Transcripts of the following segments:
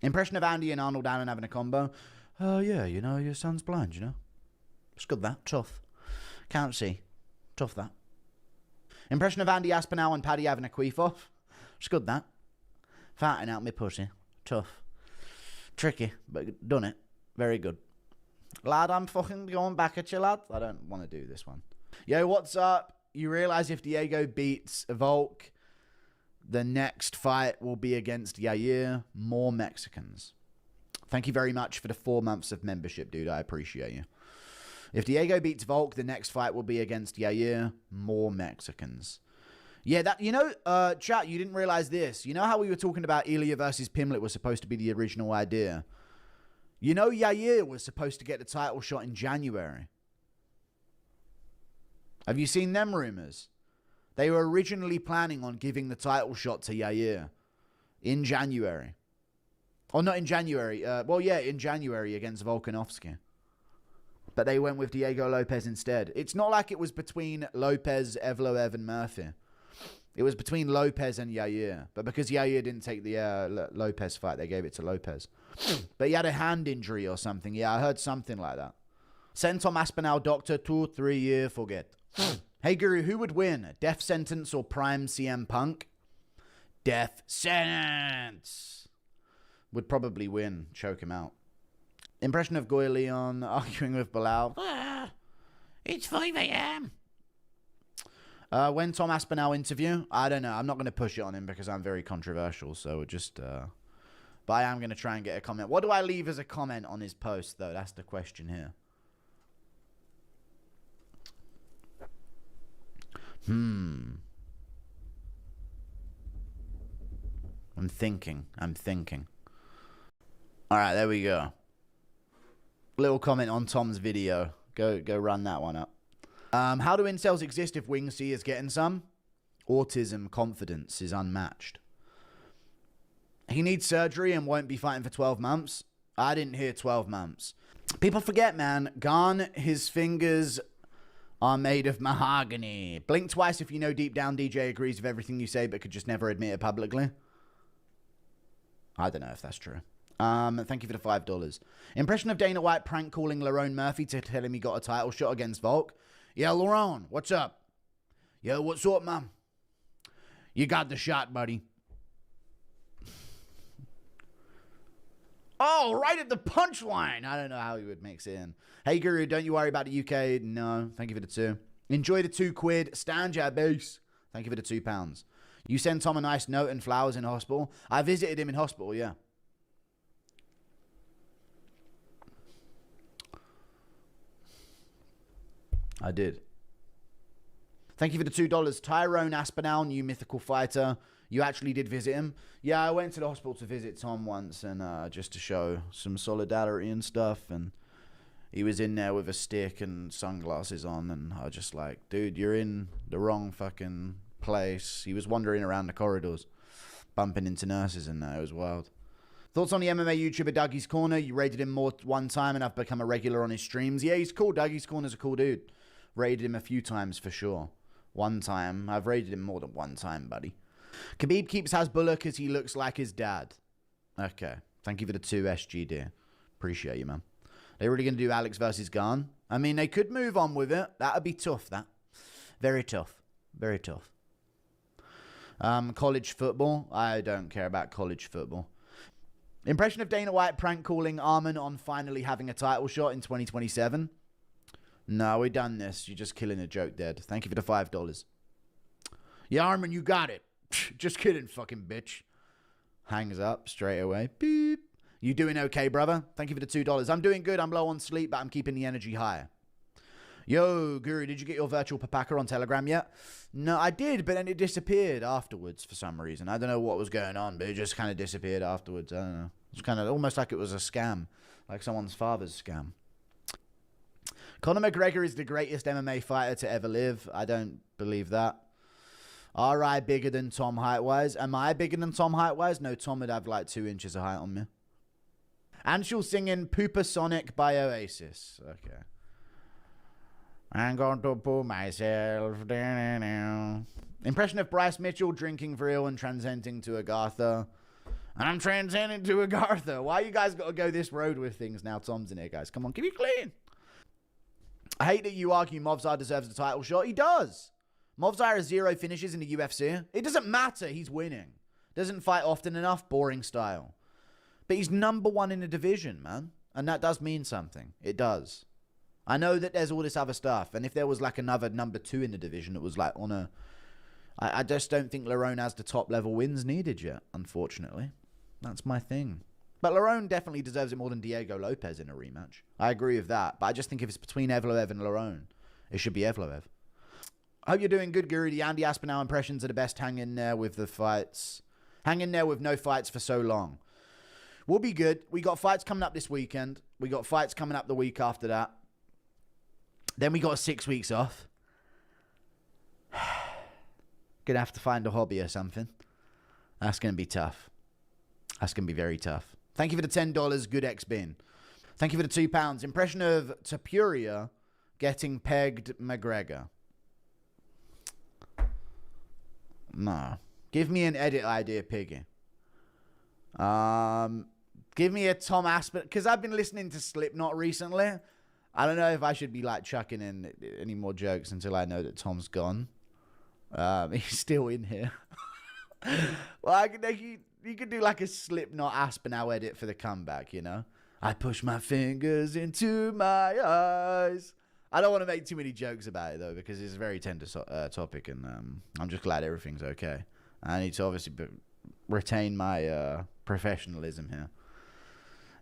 Impression of Andy and Arnold Allen having a combo. Oh, yeah, you know, your son's blind, you know. It's good, that. Tough. Can't see. Tough, that. Impression of Andy Aspinall and Paddy having a queef off. It's good, that. Farting out my pussy. Tough. Tricky, but done it. Very good. Lad, I'm fucking going back at you, lad. I don't want to do this one. Yo, what's up? You realise if Diego beats Volk, the next fight will be against Yair. More Mexicans. Thank you very much for the 4 months of membership, dude. I appreciate you. If Diego beats Volk, the next fight will be against Yair. More Mexicans. Yeah, that, you know, chat, you didn't realise this. You know how we were talking about Ilya versus Pimlet was supposed to be the original idea? You know Yair was supposed to get the title shot in January. Have you seen them rumours? They were originally planning on giving the title shot to Yair in January. Or not in January. Well, yeah, in January against Volkanovski. But they went with Diego Lopez instead. It's not like it was between Lopez, Evloev, and Murphy. It was between Lopez and Yair. But because Yair didn't take the Lopez fight, they gave it to Lopez. But he had a hand injury or something. Yeah, I heard something like that. Send Tom Aspinall, doctor, 2-3 year, forget. Hey, Guru, who would win? Death sentence or prime CM Punk? Death sentence. Would probably win. Choke him out. Impression of Goy Leon arguing with Bilal. It's 5 a.m. When Tom Aspinall interview? I don't know. I'm not going to push it on him because I'm very controversial. So just... but I am going to try and get a comment. What do I leave as a comment on his post, though? That's the question here. I'm thinking. All right, there we go. Little comment on Tom's video. Go run that one up. How do incels exist if Wing C is getting some? Autism confidence is unmatched. He needs surgery and won't be fighting for 12 months. I didn't hear 12 months. People forget, man. Gone, his fingers are made of mahogany. Blink twice if you know deep down DJ agrees with everything you say but could just never admit it publicly. I don't know if that's true. Thank you for the $5. Impression of Dana White prank calling Lerone Murphy to tell him he got a title shot against Volk. Yeah, Lerone, what's up? Yo, what's up, man? You got the shot, buddy. Oh, right at the punchline. I don't know how he would mix it in. Hey, Guru, don't you worry about the UK. No, thank you for the 2. Enjoy the 2 quid. Stand your base. Thank you for the £2. You send Tom a nice note and flowers in hospital. I visited him in hospital, yeah. I did. Thank you for the $2. Tyrone Aspinall, new mythical fighter. You actually did visit him? Yeah, I went to the hospital to visit Tom once and just to show some solidarity and stuff. And he was in there with a stick and sunglasses on. And I was just like, dude, you're in the wrong fucking place. He was wandering around the corridors, bumping into nurses and that. It was wild. Thoughts on the MMA YouTuber Dougie's Corner? You rated him more one time and I've become a regular on his streams. Yeah, he's cool. Dougie's Corner's a cool dude. Rated him a few times for sure. One time. I've rated him more than one time, buddy. Khabib keeps Hasbulla because he looks like his dad. Okay. Thank you for the 2 SGD. Appreciate you, man. They're really going to do Alex versus Garn? I mean, they could move on with it. That would be tough, that. Very tough. Very tough. College football? I don't care about college football. Impression of Dana White prank calling Arman on finally having a title shot in 2027? No, we done this. You're just killing a joke dead. Thank you for the $5. Yeah, Arman, you got it. Just kidding, fucking bitch. Hangs up straight away. Beep. You doing okay, brother? Thank you for the $2. I'm doing good. I'm low on sleep, but I'm keeping the energy high. Yo, Guru, did you get your virtual papaka on Telegram yet? No, I did, but then it disappeared afterwards for some reason. I don't know what was going on, but it just kind of disappeared afterwards. I don't know. It's kind of almost like it was a scam, like someone's father's scam. Conor McGregor is the greatest MMA fighter to ever live. I don't believe that. Are I bigger than Tom height-wise? Am I bigger than Tom height-wise? No, Tom would have like 2 inches of height on me. And she'll sing in Pooper Sonic by Oasis. Okay. I'm going to pull myself down. Impression of Bryce Mitchell drinking Vril and transcending to Agatha. And I'm transcending to Agartha. Why you guys got to go this road with things now? Tom's in here, guys. Come on, keep it clean. I hate that you argue Movzar deserves the title shot. He does. Movzar has 0 finishes in the UFC. It doesn't matter. He's winning. Doesn't fight often enough. Boring style. But he's number 1 in the division, man. And that does mean something. It does. I know that there's all this other stuff. And if there was like another number 2 in the division, it was like on a... I just don't think Lerone has the top level wins needed yet, unfortunately. That's my thing. But Lerone definitely deserves it more than Diego Lopez in a rematch. I agree with that. But I just think if it's between Evloev and Lerone, it should be Evloev. I hope you're doing good, Guru. The Andy Aspinall impressions are the best. Hang in there with the fights. Hang in there with no fights for so long. We'll be good. We got fights coming up this weekend. We got fights coming up the week after that. Then we got 6 weeks off. Gonna have to find a hobby or something. That's gonna be tough. That's gonna be very tough. Thank you for the $10, Good X Bin. Thank you for the £2. Impression of Tapuria getting pegged McGregor. No. Give me an edit idea, Piggy. Give me a Tom Aspinall, because I've been listening to Slipknot recently. I don't know if I should be like chucking in any more jokes until I know that Tom's gone. He's still in here. Well, you could do like a Slipknot Aspinall edit for the comeback, you know? I push my fingers into my eyes. I don't want to make too many jokes about it, though, because it's a very tender topic, and I'm just glad everything's okay. I need to obviously retain my professionalism here.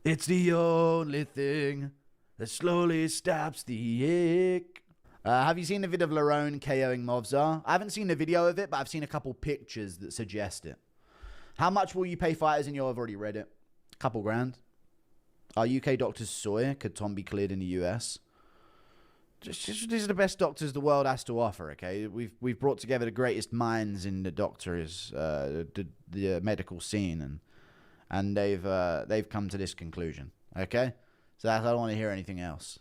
It's the only thing that slowly stops the ache. Have you seen the video of Lerone KOing Movzar? I haven't seen the video of it, but I've seen a couple pictures that suggest it. How much will you pay fighters in your... I've already read it. A couple grand. Are UK doctors soy? Could Tom be cleared in the US? Just these are the best doctors the world has to offer, okay? We've brought together the greatest minds in the doctors, the medical scene, and they've come to this conclusion, okay? So I don't want to hear anything else.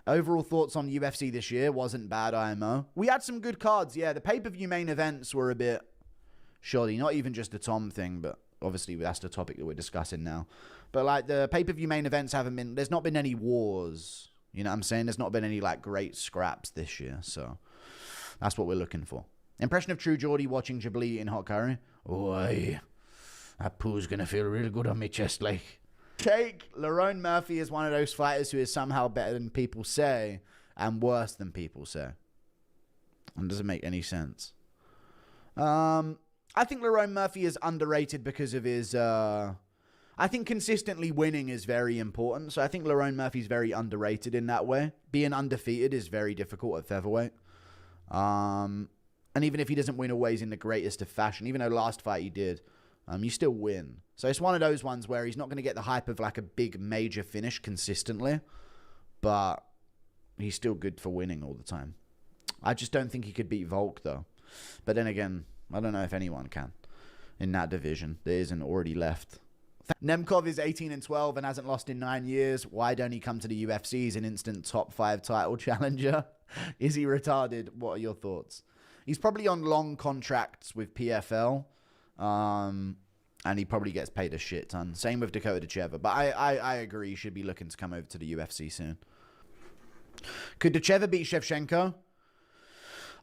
Overall thoughts on UFC this year wasn't bad, IMO. We had some good cards, yeah. The pay-per-view main events were a bit shoddy. Not even just the Tom thing, but obviously that's the topic that we're discussing now. But like the pay-per-view main events haven't been... There's not been any wars. You know what I'm saying? There's not been any like great scraps this year. So that's what we're looking for. Impression of True Geordie watching Jabli in hot curry. Oh, aye. That poo's going to feel really good on my chest, like. Take Lerone Murphy is one of those fighters who is somehow better than people say and worse than people say. And doesn't make any sense. I think Lerone Murphy is underrated because of his... I think consistently winning is very important. So I think Lerone Murphy's very underrated in that way. Being undefeated is very difficult at featherweight. And even if he doesn't win always in the greatest of fashion, even though last fight he did, you still win. So it's one of those ones where he's not going to get the hype of like a big major finish consistently, but he's still good for winning all the time. I just don't think he could beat Volk though. But then again, I don't know if anyone can in that division that isn't already left. Nemkov is 18-12 and hasn't lost in 9 years. Why don't he come to the UFC? He's an instant top 5 title challenger. Is he retarded? What are your thoughts? He's probably on long contracts with PFL. And he probably gets paid a shit ton. Same with Dakota Dacheva. But I agree he should be looking to come over to the UFC soon. Could Dacheva beat Shevchenko?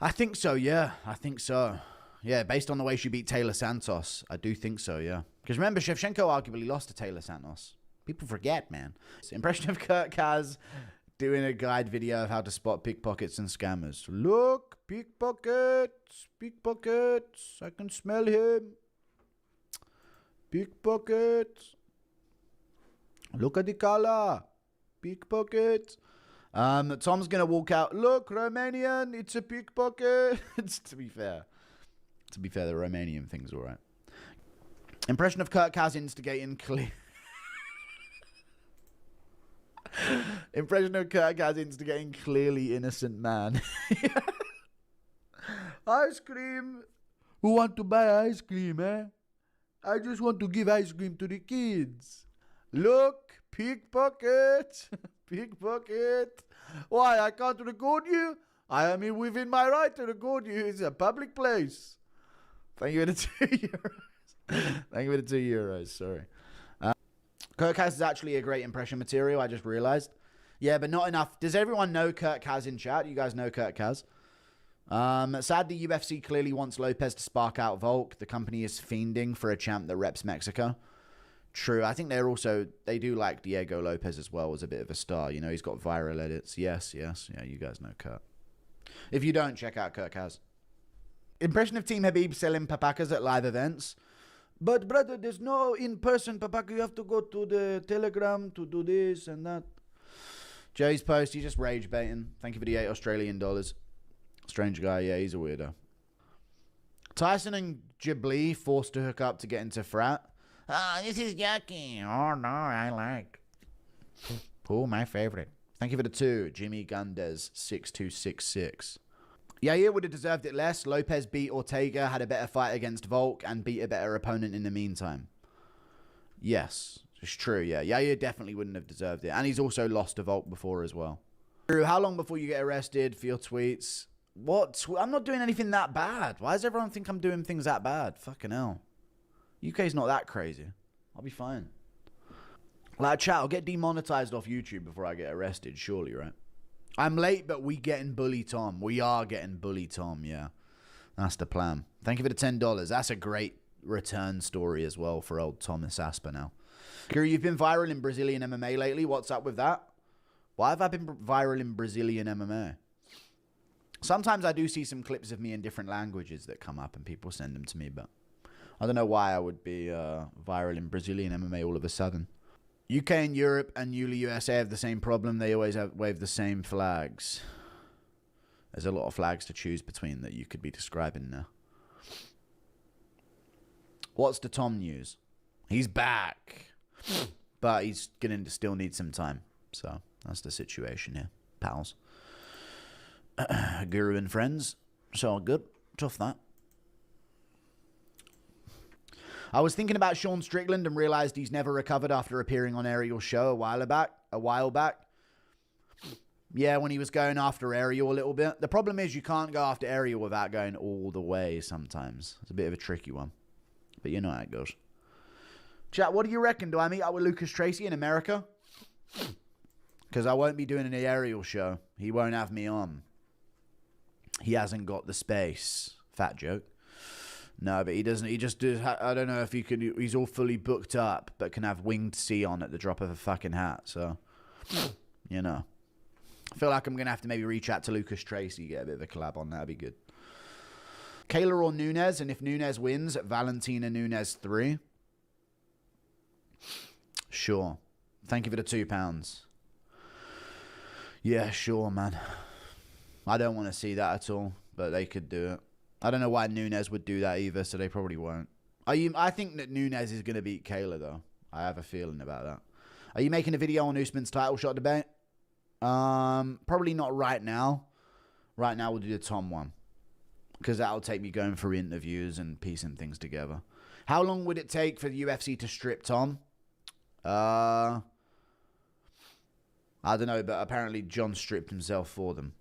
I think so, yeah. I think so. Yeah, based on the way she beat Taylor Santos, I do think so, yeah. Because remember, Shevchenko arguably lost to Taylor Santos. People forget, man. Impression of Kurt Kaz doing a guide video of how to spot pickpockets and scammers. Look, pickpockets, pickpockets. I can smell him. Pickpockets. Look at the color. Pickpockets. Tom's going to walk out. Look, Romanian, it's a pickpocket. To be fair, the Romanian thing's all right. Impression of Kurt Kaz instigating Impression of Kurt Kaz instigating clearly innocent man. Ice cream. Who want to buy ice cream, eh? I just want to give ice cream to the kids. Look, pickpocket. Pickpocket. Why, I can't record you? I am within my right to record you. It's a public place. Thank you for the €2. Thank you for the €2. Sorry. Kurt Kaz is actually a great impression material. I just realized. Yeah, but not enough. Does everyone know Kurt Kaz in chat? You guys know Kurt Kaz? Sadly, UFC clearly wants Lopez to spark out Volk. The company is fiending for a champ that reps Mexico. True. I think they do like Diego Lopez as well as a bit of a star. You know, he's got viral edits. Yes. Yeah, you guys know Kurt. If you don't, check out Kurt Kaz. Impression of Team Habib selling papakas at live events. But, brother, there's no in-person papaka. You have to go to the Telegram to do this and that. Jay's post, he's just rage baiting. Thank you for the $8 Australian. Strange guy, yeah, he's a weirdo. Tyson and Ghibli forced to hook up to get into frat. This is yucky. Oh, no, I like. Oh, my favorite. Thank you for the 2. Jimmy Gundez, 6266. Yair would have deserved it less. Lopez beat Ortega, had a better fight against Volk, and beat a better opponent in the meantime. Yes, it's true, yeah. Yair definitely wouldn't have deserved it. And he's also lost to Volk before as well. Drew, how long before you get arrested for your tweets? What? I'm not doing anything that bad. Why does everyone think I'm doing things that bad? Fucking hell. UK's not that crazy. I'll be fine. Like, chat, I'll get demonetized off YouTube before I get arrested, surely, right? I'm late, but we getting bully Tom. We are getting bully Tom, yeah. That's the plan. Thank you for the $10. That's a great return story as well for old Thomas Aspinall. Kiri, you've been viral in Brazilian MMA lately. What's up with that? Why have I been viral in Brazilian MMA? Sometimes I do see some clips of me in different languages that come up and people send them to me, but I don't know why I would be viral in Brazilian MMA all of a sudden. UK and Europe and Newly USA have the same problem. They always wave the same flags. There's a lot of flags to choose between that you could be describing now. What's the Tom news? He's back. But he's going to still need some time. So that's the situation here, pals. Guru and friends. It's all good. Tough that. I was thinking about Sean Strickland and realized he's never recovered after appearing on Ariel's show a while back. Yeah, when he was going after Ariel a little bit. The problem is you can't go after Ariel without going all the way sometimes. It's a bit of a tricky one. But you know how it goes. Chat, what do you reckon? Do I meet up with Lucas Tracy in America? Because I won't be doing an Ariel show. He won't have me on. He hasn't got the space. Fat joke. No, but he doesn't. He just does. I don't know if he could. He's all fully booked up, but can have Winged Sea on at the drop of a fucking hat. So, you know, I feel like I'm gonna have to maybe reach out to Lucas Tracy, get a bit of a collab on. That'd be good. Kayla or Nunes, and if Nunes wins, Valentina Nunes 3. Sure. Thank you for the £2. Yeah, sure, man. I don't want to see that at all, but they could do it. I don't know why Nunes would do that either, so they probably won't. I think that Nunes is going to beat Kayla, though. I have a feeling about that. Are you making a video on Usman's title shot debate? Probably not right now. Right now, we'll do the Tom one. Because that'll take me going through interviews and piecing things together. How long would it take for the UFC to strip Tom? I don't know, but apparently John stripped himself for them.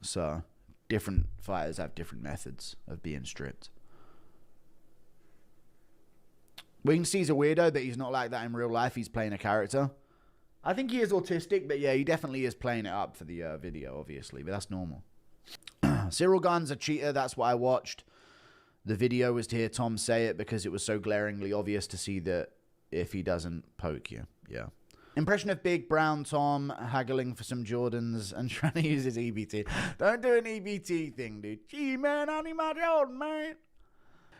So, different fighters have different methods of being stripped. Winged Sea's a weirdo, but he's not like that in real life. He's playing a character. I think he is autistic, but yeah, he definitely is playing it up for the video, obviously. But that's normal. Cyril Gahn's a cheater. That's what I watched. The video was to hear Tom say it because it was so glaringly obvious to see that if he doesn't poke you. Yeah. Impression of Big Brown Tom haggling for some Jordans and trying to use his EBT. Don't do an EBT thing, dude. Gee, man, I need my Jordan, man.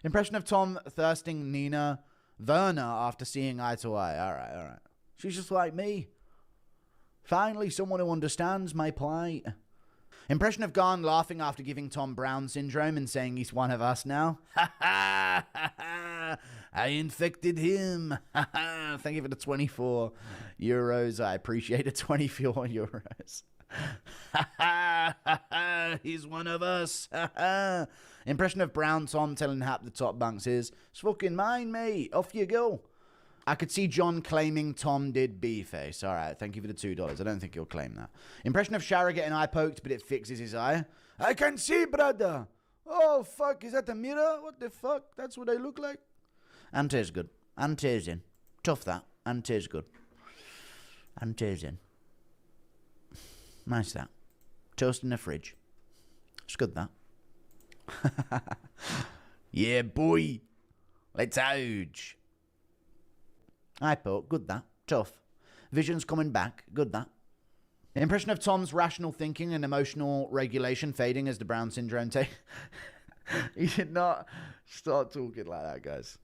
Impression of Tom thirsting Nina Werner after seeing eye to eye. All right. She's just like me. Finally, someone who understands my plight. Impression of Gahn laughing after giving Tom Brown syndrome and saying he's one of us now. Ha ha ha! I infected him. Ha ha! Thank you for the €24. I appreciate it. 24 euros. Ha ha ha! He's one of us. Ha ha! Impression of Brown Tom telling Hap the top bunks is, it's fucking mine, mate. Off you go. I could see John claiming Tom did B-face. All right, thank you for the $2. I don't think he'll claim that. Impression of Shara getting eye poked, but it fixes his eye. I can see, brother. Oh, fuck, is that a mirror? What the fuck? That's what I look like? Ante's good. Ante's in. Tough that. Ante's good. Ante's in. Nice that. Toast in the fridge. It's good that. Yeah, boy. Let's ouch. I put good that. Tough. Vision's coming back. Good that. Impression of Tom's rational thinking and emotional regulation fading as the Brown syndrome take. He did not start talking like that, guys.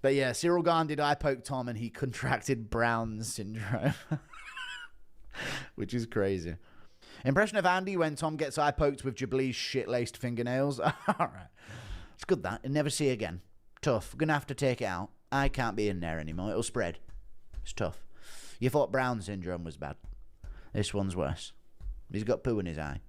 But yeah, Cyril Gahn did eye poke Tom and he contracted Brown syndrome. Which is crazy. Impression of Andy when Tom gets eye poked with Jablee's shit-laced fingernails. Alright. It's good that. And never see again. Tough. Gonna have to take it out. I can't be in there anymore. It'll spread. It's tough. You thought Brown syndrome was bad. This one's worse. He's got poo in his eye.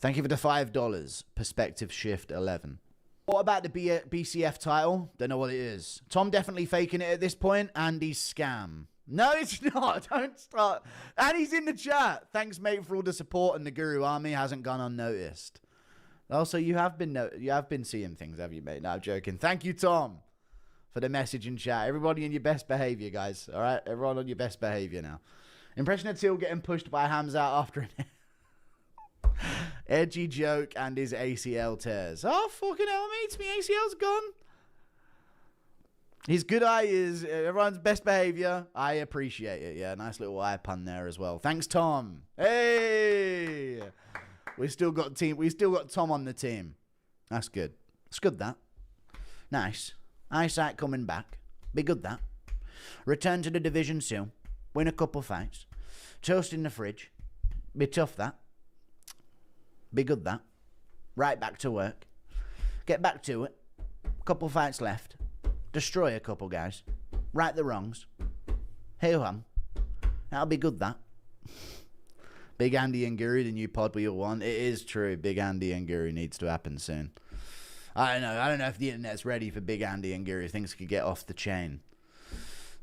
Thank you for the $5. Perspective Shift 11. What about the BCF title? Don't know what it is. Tom definitely faking it at this point. Andy's scam. No, it's not. Don't start. And he's in the chat. Thanks, mate, for all the support, and the Guru Army hasn't gone unnoticed. Also, you have been seeing things, have you, mate? No, I'm joking. Thank you, Tom, for the message in chat. Everybody in your best behavior, guys. All right? Everyone on your best behavior now. Impression of Till getting pushed by Hamza after an edgy joke and his ACL tears. Oh, fucking hell, mate. My ACL's gone. His good eye is everyone's best behavior. I appreciate it. Yeah, nice little eye pun there as well. Thanks, Tom. Hey, we still got Tom on the team. That's good. It's good that. Nice. Eyesight coming back. Be good that. Return to the division soon. Win a couple fights. Toast in the fridge. Be tough that. Be good that. Right back to work. Get back to it. Couple fights left. Destroy a couple guys. Right the wrongs. Hey hum. That'll be good that. Big Andy and Guru, the new pod we all want. It is true. Big Andy and Guru needs to happen soon. I don't know if the internet's ready for Big Andy and Guru. Things could get off the chain.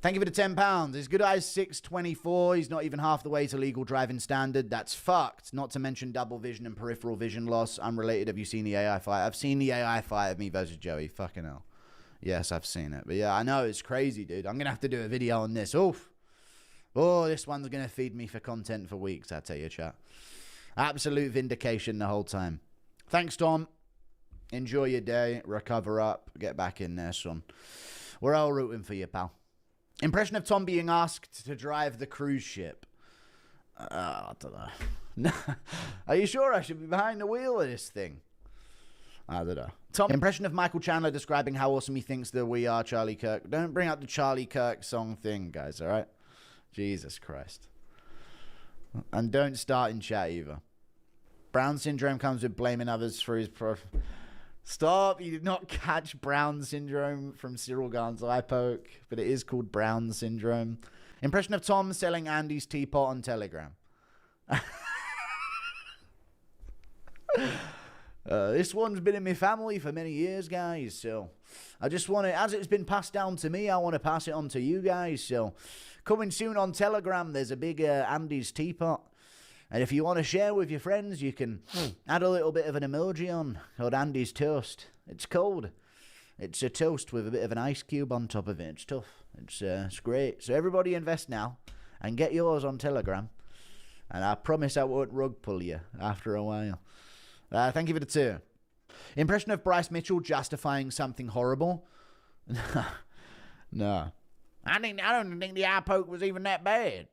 Thank you for the £10. His good eye's 624. He's not even half the way to legal driving standard. That's fucked. Not to mention double vision and peripheral vision loss. Unrelated. Have you seen the AI fight? I've seen the AI fight of me versus Joey. Fucking hell. Yes, I've seen it. But yeah, I know. It's crazy, dude. I'm going to have to do a video on this. Oof. Oh, this one's going to feed me for content for weeks, I tell you, chat. Absolute vindication the whole time. Thanks, Tom. Enjoy your day. Recover up. Get back in there, son. We're all rooting for you, pal. Impression of Tom being asked to drive the cruise ship. I don't know. Are you sure I should be behind the wheel of this thing? I don't know. Tom. Impression of Michael Chandler describing how awesome he thinks that we are Charlie Kirk. Don't bring up the Charlie Kirk song thing, guys, all right? Jesus Christ. And don't start in chat either. Brown syndrome comes with blaming others for his Stop. You did not catch Brown syndrome from Cyril Gahn's eye poke, but it is called Brown syndrome. Impression of Tom selling Andy's teapot on Telegram. This one's been in my family for many years, guys, so I just want to, as it's been passed down to me, I want to pass it on to you guys. So coming soon on Telegram, there's a big Andy's teapot. And if you want to share with your friends, you can add a little bit of an emoji on called Andy's toast. It's cold. It's a toast with a bit of an ice cube on top of it. It's tough. It's great. So everybody invest now and get yours on Telegram. And I promise I won't rug pull you after a while. Thank you for the 2. Impression of Bryce Mitchell justifying something horrible? No. I don't think the eye poke was even that bad.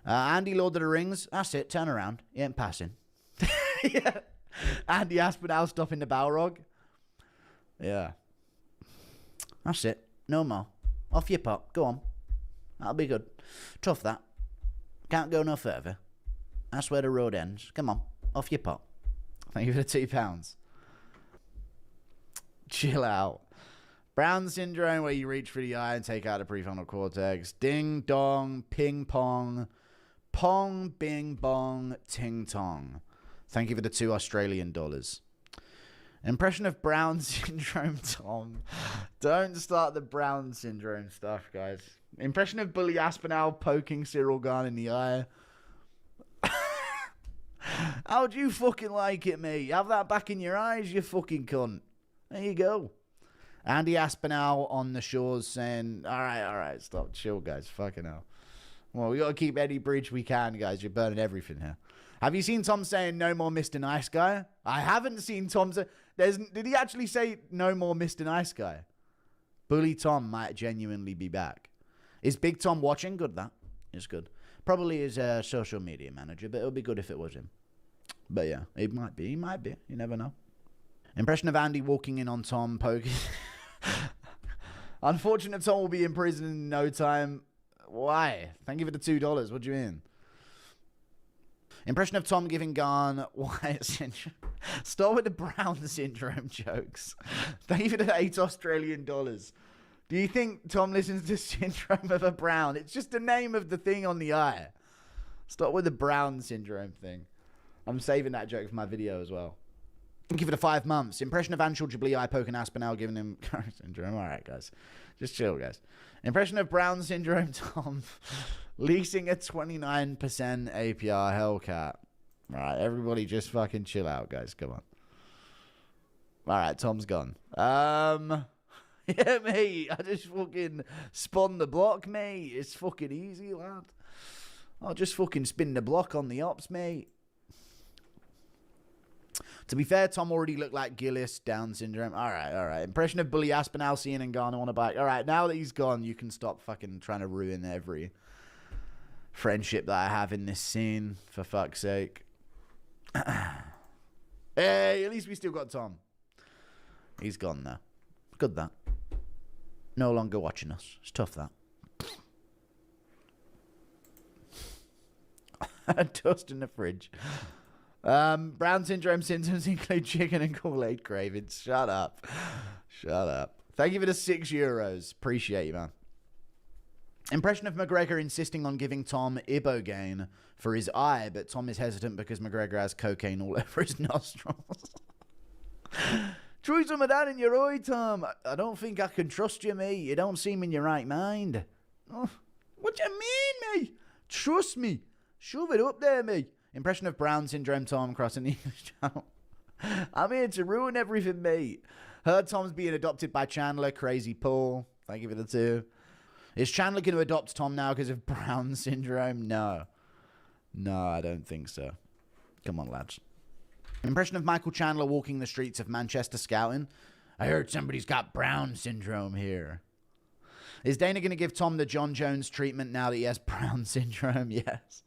Andy Lord of the Rings. That's it. Turn around. He ain't passing. Yeah. Andy Aspinall stopping the Balrog. Yeah. That's it. No more. Off your pot. Go on. That'll be good. Tough that. Can't go no further. That's where the road ends. Come on. Off your pot. Thank you for the £2. Chill out. Brown syndrome, where you reach for the eye and take out the prefrontal cortex. Ding dong, ping pong, pong, bing bong, ting tong. Thank you for the $2 Impression of Brown syndrome, Tom. Don't start the Brown syndrome stuff, guys. Impression of Bully Aspinall poking Cyril Gahn in the eye. How'd you fucking like it, mate? Have that back in your eyes, you fucking cunt. There you go. Andy Aspinall on the shores saying, all right, stop, chill, guys, fucking hell. Well, we got to keep any bridge we can, guys. You're burning everything here. Have you seen Tom saying no more Mr. Nice Guy? I haven't seen Tom say... Did he actually say no more Mr. Nice Guy? Bully Tom might genuinely be back. Is Big Tom watching? Good, that. It's good. Probably his social media manager, but it would be good if it was him. But yeah, it might be. He might be. You never know. Impression of Andy walking in on Tom poking. Unfortunate Tom will be in prison in no time. Why? Thank you for the $2. What do you mean? Impression of Tom giving Garn Wyatt syndrome. Start with the Brown syndrome jokes. Thank you for the $8 Australian. Do you think Tom listens to Syndrome of a Brown? It's just the name of the thing on the eye. Start with the Brown syndrome thing. I'm saving that joke for my video as well. Thank you for the 5 months. Impression of Anshul Jubilee eye poking Aspinall giving him syndrome. All right, guys. Just chill, guys. Impression of Brown syndrome Tom leasing a 29% APR Hellcat. All right, everybody just fucking chill out, guys. Come on. All right, Tom's gone. Yeah, mate. I just fucking spun the block, mate. It's fucking easy, lad. I'll just fucking spin the block on the ops, mate. To be fair, Tom already looked like Gillis, Down syndrome. All right. Impression of Bully Aspinall seeing Ngannou on a bike. All right, now that he's gone, you can stop fucking trying to ruin every friendship that I have in this scene, for fuck's sake. Hey, at least we still got Tom. He's gone now. Good, that. No longer watching us. It's tough, that. Toast in the fridge. Brown syndrome symptoms include chicken and Kool-Aid cravings. Shut up. Thank you for the €6. Appreciate you, man. Impression of McGregor insisting on giving Tom ibogaine for his eye, but Tom is hesitant because McGregor has cocaine all over his nostrils. Try some of that in your eye, Tom. I don't think I can trust you, mate. You don't seem in your right mind. Oh, what do you mean, mate? Trust me. Shove it up there, mate. Impression of Brown syndrome Tom crossing the English Channel. I'm here to ruin everything, mate. Heard Tom's being adopted by Chandler. Crazy Paul. Thank you for the 2. Is Chandler going to adopt Tom now because of Brown syndrome? No, I don't think so. Come on, lads. Impression of Michael Chandler walking the streets of Manchester scouting. I heard somebody's got Brown syndrome here. Is Dana going to give Tom the John Jones treatment now that he has Brown syndrome? Yes,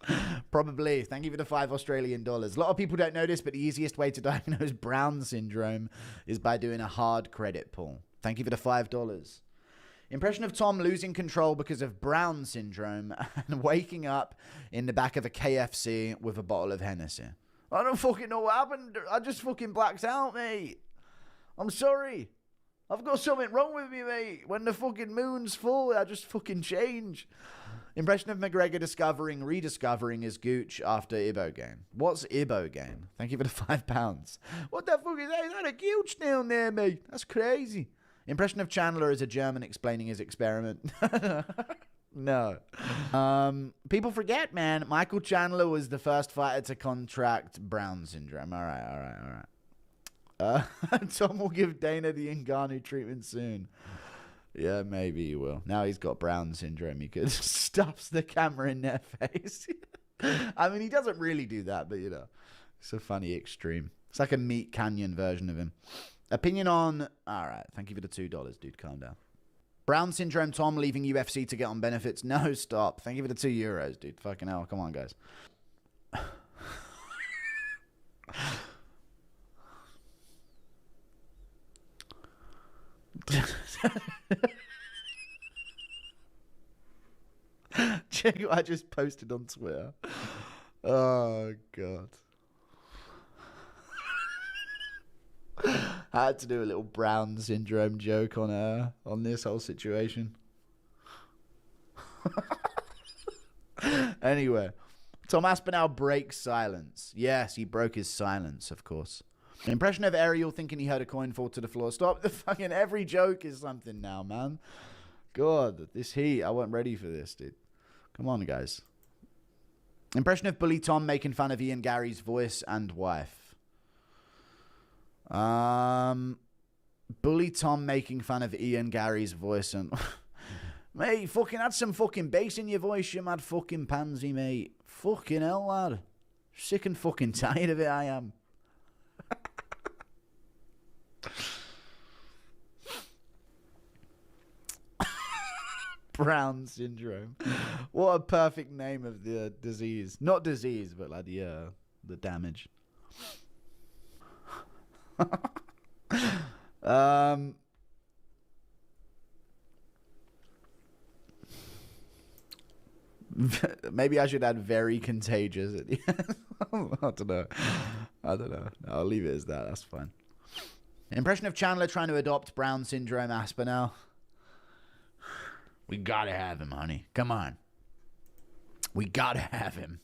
probably. Thank you for the $5 Australian. A lot of people don't know this, but the easiest way to diagnose Brown syndrome is by doing a hard credit pull. Thank you for the $5. Impression of Tom losing control because of Brown syndrome and waking up in the back of a KFC with a bottle of Hennessy. I don't fucking know what happened. I just fucking blacked out, mate. I'm sorry. I've got something wrong with me, mate. When the fucking moon's full, I just fucking change. Impression of McGregor rediscovering his gooch after ibogaine. What's ibogaine? Thank you for the £5. What the fuck is that? Is that a gooch down there, mate? That's crazy. Impression of Chandler as a German explaining his experiment. No. People forget, man. Michael Chandler was the first fighter to contract Brown syndrome. All right. Tom will give Dana the Ngannou treatment soon. Yeah, maybe he will. Now he's got Brown syndrome. He could stuffs the camera in their face. I mean, he doesn't really do that, but you know, it's a funny extreme. It's like a Meat Canyon version of him. Opinion on... All right, thank you for the $2, dude. Calm down. Brown syndrome Tom leaving UFC to get on benefits. No, stop. Thank you for the €2, dude. Fucking hell. Come on, guys. Check what I just posted on Twitter. Oh, God. I had to do a little Brown syndrome joke on this whole situation. Anyway, Tom Aspinall breaks silence. Yes, he broke his silence, of course. An impression of Ariel thinking he heard a coin fall to the floor. Stop the fucking... Every joke is something now, man. God, this heat. I wasn't ready for this, dude. Come on, guys. Impression of Bully Tom making fun of Ian Gary's voice and wife. Bully Tom making fun of Ian Gary's voice and... Mate, you fucking had some fucking bass in your voice, you mad fucking pansy, mate. Fucking hell, lad. Sick and fucking tired of it, I am. Brown syndrome. What a perfect name of the disease. Not disease, but like the damage. Maybe I should add very contagious at the end. I don't know. I'll leave it as that. That's fine. Impression of Chandler trying to adopt Brown syndrome Aspinall. We gotta have him, honey. Come on. We gotta have him.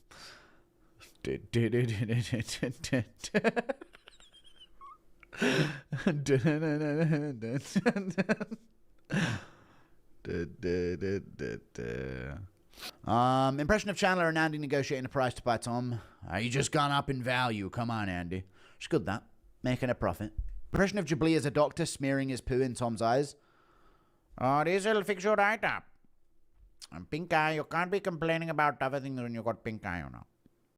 Impression of Chandler and Andy negotiating a price to buy Tom. You just gone up in value. Come on, Andy. It's good, that. Making a profit. Impression of Jubilee as a doctor smearing his poo in Tom's eyes. This will fix your right up. And pink eye, you can't be complaining about other things when you got pink eye, you know.